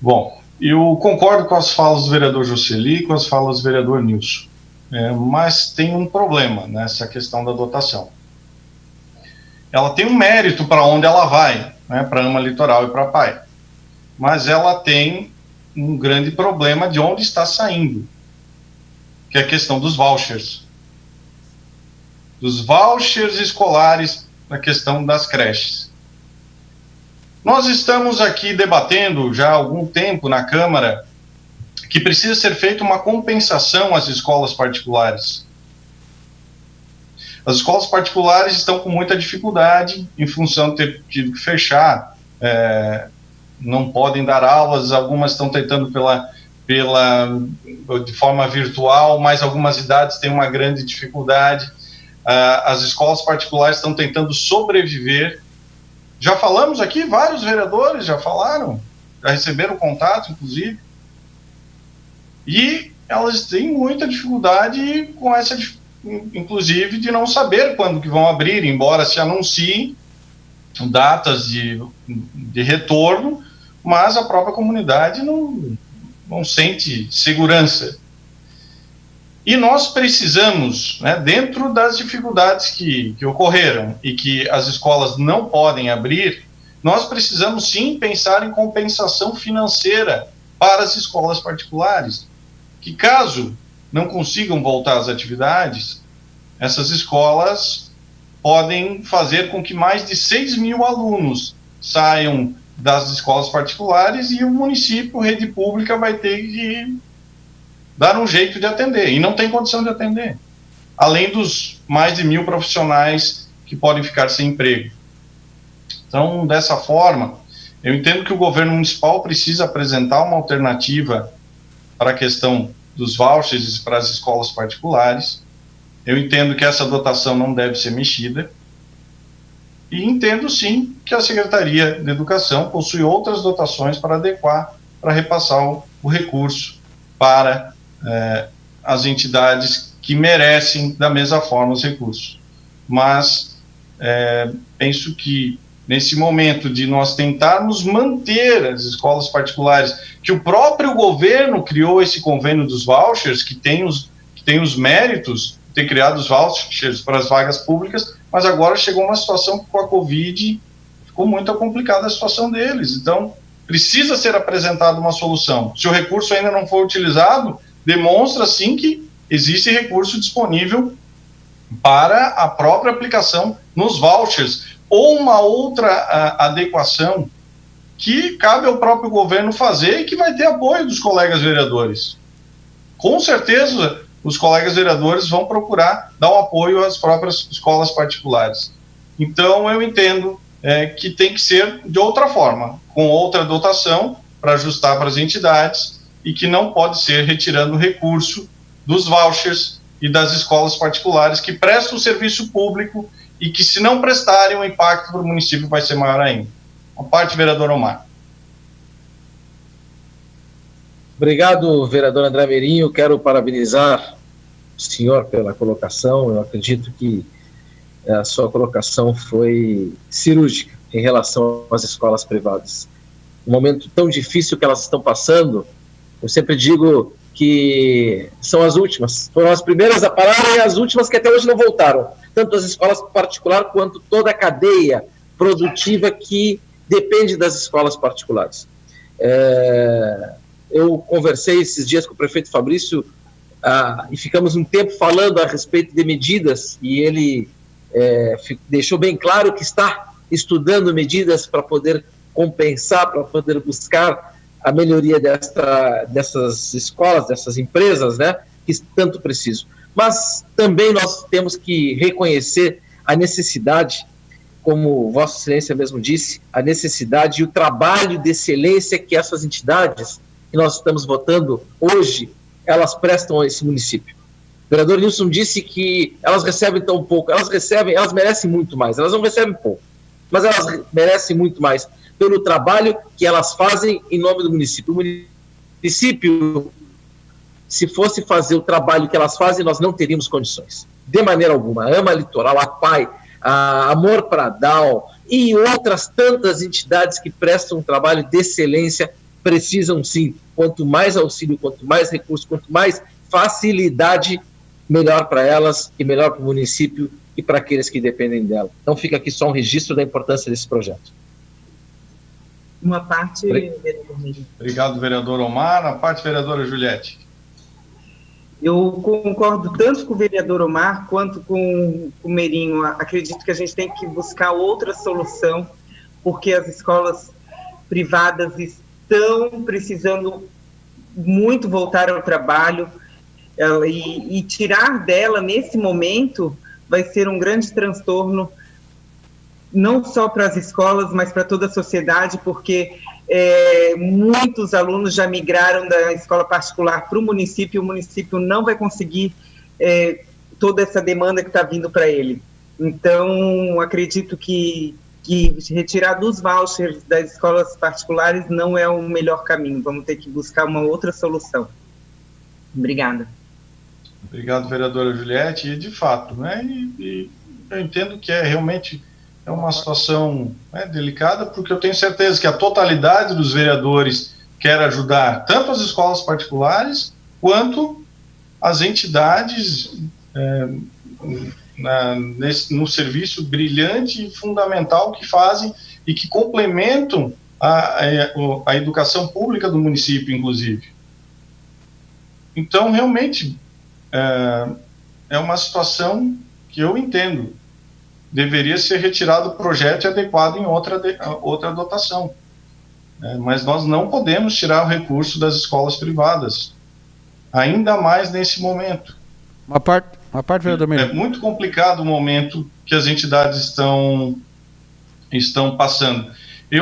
Bom, eu concordo com as falas do vereador Jocely e com as falas do vereador Nilson, mas tem um problema nessa questão da dotação. Ela tem um mérito para onde ela vai, né, para AMA Litoral e para a PAI, mas ela tem um grande problema de onde está saindo, que é a questão dos vouchers. Dos vouchers escolares, na questão das creches. Nós estamos aqui debatendo já há algum tempo na Câmara que precisa ser feita uma compensação às escolas particulares. As escolas particulares estão com muita dificuldade em função de ter tido que fechar, não podem dar aulas, algumas estão tentando de forma virtual, mas algumas idades têm uma grande dificuldade. As escolas particulares estão tentando sobreviver. Já falamos aqui, vários vereadores já falaram, já receberam contato, inclusive, e elas têm muita dificuldade com essa, inclusive, de não saber quando que vão abrir, embora se anunciem datas de retorno, mas a própria comunidade não sente segurança. E nós precisamos, né, dentro das dificuldades que ocorreram e que as escolas não podem abrir, nós precisamos sim pensar em compensação financeira para as escolas particulares, que caso não consigam voltar às atividades, essas escolas podem fazer com que mais de 6 mil alunos saiam das escolas particulares e o município, rede pública, vai ter que dar um jeito de atender, e não tem condição de atender, além dos mais de 1.000 profissionais que podem ficar sem emprego. Então, dessa forma, eu entendo que o governo municipal precisa apresentar uma alternativa para a questão dos vouchers para as escolas particulares. Eu entendo que essa dotação não deve ser mexida, e entendo sim que a Secretaria de Educação possui outras dotações para adequar, para repassar o recurso para as entidades que merecem da mesma forma os recursos. Mas penso que nesse momento de nós tentarmos manter as escolas particulares, que o próprio governo criou esse convênio dos vouchers, que tem os méritos de ter criado os vouchers para as vagas públicas, mas agora chegou uma situação que com a Covid ficou muito complicada a situação deles. Então, precisa ser apresentada uma solução. Se o recurso ainda não for utilizado, demonstra sim que existe recurso disponível para a própria aplicação nos vouchers, ou uma outra adequação que cabe ao próprio governo fazer e que vai ter apoio dos colegas vereadores. Com certeza, os colegas vereadores vão procurar dar um apoio às próprias escolas particulares. Então, eu entendo que tem que ser de outra forma, com outra dotação para ajustar para as entidades, e que não pode ser retirando recurso dos vouchers e das escolas particulares que prestam serviço público e que, se não prestarem, o impacto para o município vai ser maior ainda. A parte, vereador Omar. Obrigado, vereador André Meirinho. Quero parabenizar o senhor pela colocação. Eu acredito que a sua colocação foi cirúrgica em relação às escolas privadas. Um momento tão difícil que elas estão passando, eu sempre digo que são as últimas. Foram as primeiras a parar e as últimas que até hoje não voltaram. Tanto as escolas particulares quanto toda a cadeia produtiva que depende das escolas particulares. Eu conversei esses dias com o prefeito Fabrício e ficamos um tempo falando a respeito de medidas, e ele deixou bem claro que está estudando medidas para poder compensar, para poder buscar a melhoria dessas escolas, dessas empresas, né, que tanto precisam. Mas também nós temos que reconhecer a necessidade, como Vossa Excelência mesmo disse, a necessidade e o trabalho de excelência que essas entidades que nós estamos votando hoje, elas prestam a esse município. O vereador Nilson disse que elas recebem tão pouco, elas merecem muito mais, elas não recebem pouco, mas elas merecem muito mais pelo trabalho que elas fazem em nome do município. O município, se fosse fazer o trabalho que elas fazem, nós não teríamos condições, de maneira alguma. A AMA Litoral, a PAI, a Amor Pradal e outras tantas entidades que prestam um trabalho de excelência precisam sim, quanto mais auxílio, quanto mais recurso, quanto mais facilidade, melhor para elas e melhor para o município e para aqueles que dependem dela. Então fica aqui só um registro da importância desse projeto. Uma parte, vereador Meirinho. Obrigado, vereador Omar. A parte, vereadora Juliette. Eu concordo tanto com o vereador Omar quanto com o Meirinho. Acredito que a gente tem que buscar outra solução, porque as escolas privadas estão precisando muito voltar ao trabalho, e tirar dela nesse momento vai ser um grande transtorno, não só para as escolas, mas para toda a sociedade, porque muitos alunos já migraram da escola particular para o município não vai conseguir toda essa demanda que está vindo para ele. Então, acredito que retirar dos vouchers das escolas particulares não é o melhor caminho, vamos ter que buscar uma outra solução. Obrigada. Obrigado, vereadora Juliette. E, de fato, né, e eu entendo que realmente é uma situação delicada, porque eu tenho certeza que a totalidade dos vereadores quer ajudar tanto as escolas particulares quanto as entidades no serviço brilhante e fundamental que fazem e que complementam a educação pública do município, inclusive. Então, realmente, é uma situação que eu entendo. Deveria ser retirado o projeto e adequado em outra dotação. Mas nós não podemos tirar o recurso das escolas privadas, ainda mais nesse momento. Uma parte, vereador Meirinho. É muito complicado o momento que as entidades estão passando.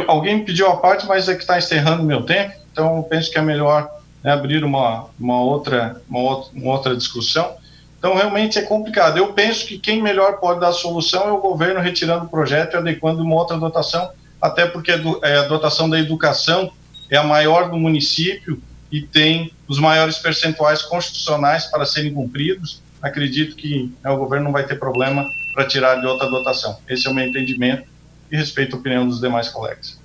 Alguém me pediu a parte, mas é que está encerrando o meu tempo, então eu penso que é melhor abrir uma outra discussão. Então, realmente é complicado. Eu penso que quem melhor pode dar a solução é o governo retirando o projeto e adequando uma outra dotação, até porque a dotação da educação é a maior do município e tem os maiores percentuais constitucionais para serem cumpridos. Acredito que o governo não vai ter problema para tirar de outra dotação. Esse é o meu entendimento e respeito a opinião dos demais colegas.